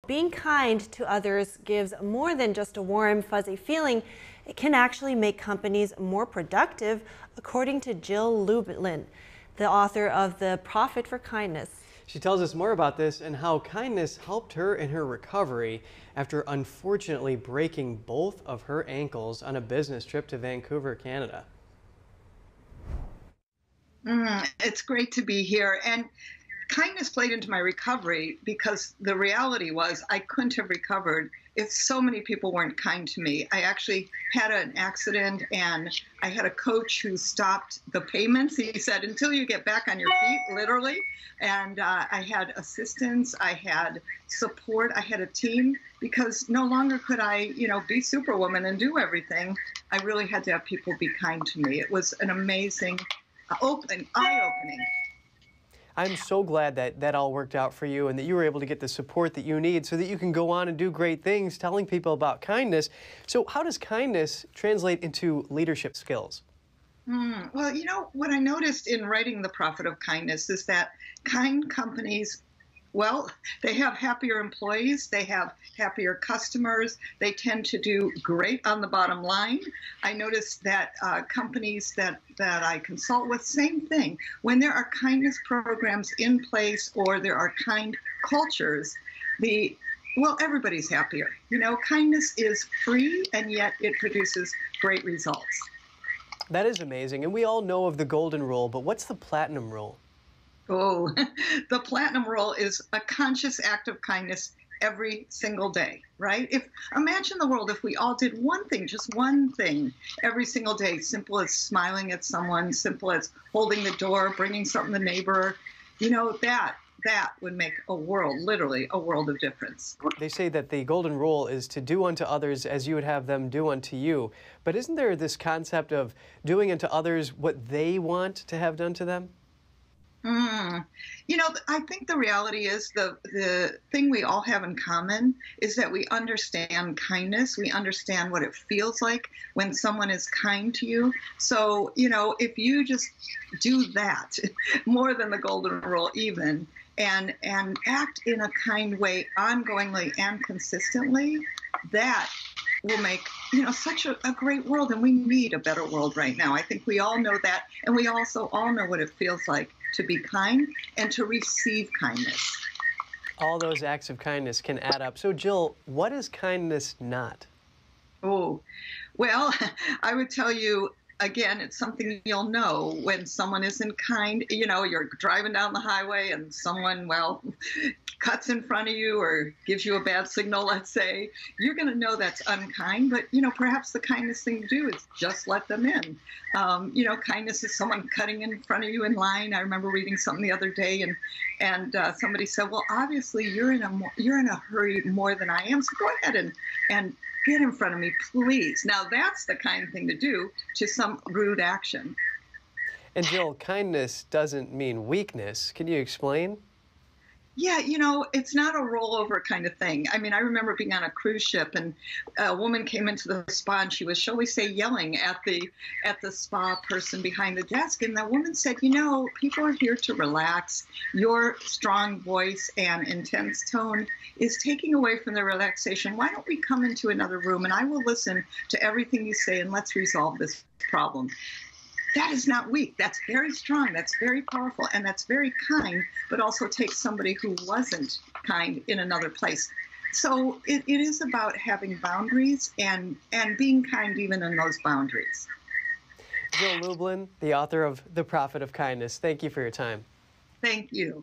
being kind to others gives more than just a warm, fuzzy feeling. It can actually make companies more productive, according to Jill Lubelin, the author of The Profit for Kindness. She tells us more about this and how kindness helped her in her recovery after unfortunately breaking both of her ankles on a business trip to Vancouver, Canada. It's great to be here. And kindness played into my recovery because the reality was I couldn't have recovered if so many people weren't kind to me. I actually had an accident and I had a coach who stopped the payments. He said, until you get back on your feet, literally. And I had assistance, I had support, I had a team, because no longer could I, be Superwoman and do everything. I really had to have people be kind to me. It was an amazing, eye-opening. I'm so glad that that all worked out for you and that you were able to get the support that you need so that you can go on and do great things telling people about kindness. So how does kindness translate into leadership skills? Well, what I noticed in writing The Profit of Kindness is that kind companies, well, they have happier employees, they have happier customers, they tend to do great on the bottom line. I noticed that companies that I consult with, same thing. When there are kindness programs in place or there are kind cultures, everybody's happier. Kindness is free and yet it produces great results. That is amazing. And we all know of the golden rule, but what's the platinum rule? Oh, the platinum rule is a conscious act of kindness every single day, right? Imagine the world if we all did one thing, just one thing every single day, simple as smiling at someone, simple as holding the door, bringing something to the neighbor, that would make a world, literally a world of difference. They say that the golden rule is to do unto others as you would have them do unto you. But isn't there this concept of doing unto others what they want to have done to them? I think the reality is the thing we all have in common is that we understand kindness. We understand what it feels like when someone is kind to you. So, if you just do that more than the golden rule even, and act in a kind way ongoingly and consistently, that will make, such a great world. And we need a better world right now. I think we all know that. And we also all know what it feels like to be kind and to receive kindness. All those acts of kindness can add up. So Jill, what is kindness not? Oh, well, I would tell you, again, it's something you'll know when someone isn't kind. You're driving down the highway and someone, cuts in front of you or gives you a bad signal, let's say. You're going to know that's unkind, but, perhaps the kindness thing to do is just let them in. Kindness is someone cutting in front of you in line. I remember reading something the other day and somebody said, well, obviously you're in a hurry more than I am, so go ahead and get in front of me, please. Now that's the kind thing to do to some rude action. And Jill, kindness doesn't mean weakness. Can you explain? Yeah, it's not a rollover kind of thing. I mean, I remember being on a cruise ship and a woman came into the spa and she was, shall we say, yelling at the spa person behind the desk. And the woman said, people are here to relax. Your strong voice and intense tone is taking away from the relaxation. Why don't we come into another room and I will listen to everything you say and let's resolve this problem. That is not weak. That's very strong. That's very powerful. And that's very kind, but also takes somebody who wasn't kind in another place. So it is about having boundaries and being kind even in those boundaries. Jill Lubelin, the author of The Profit of Kindness. Thank you for your time. Thank you.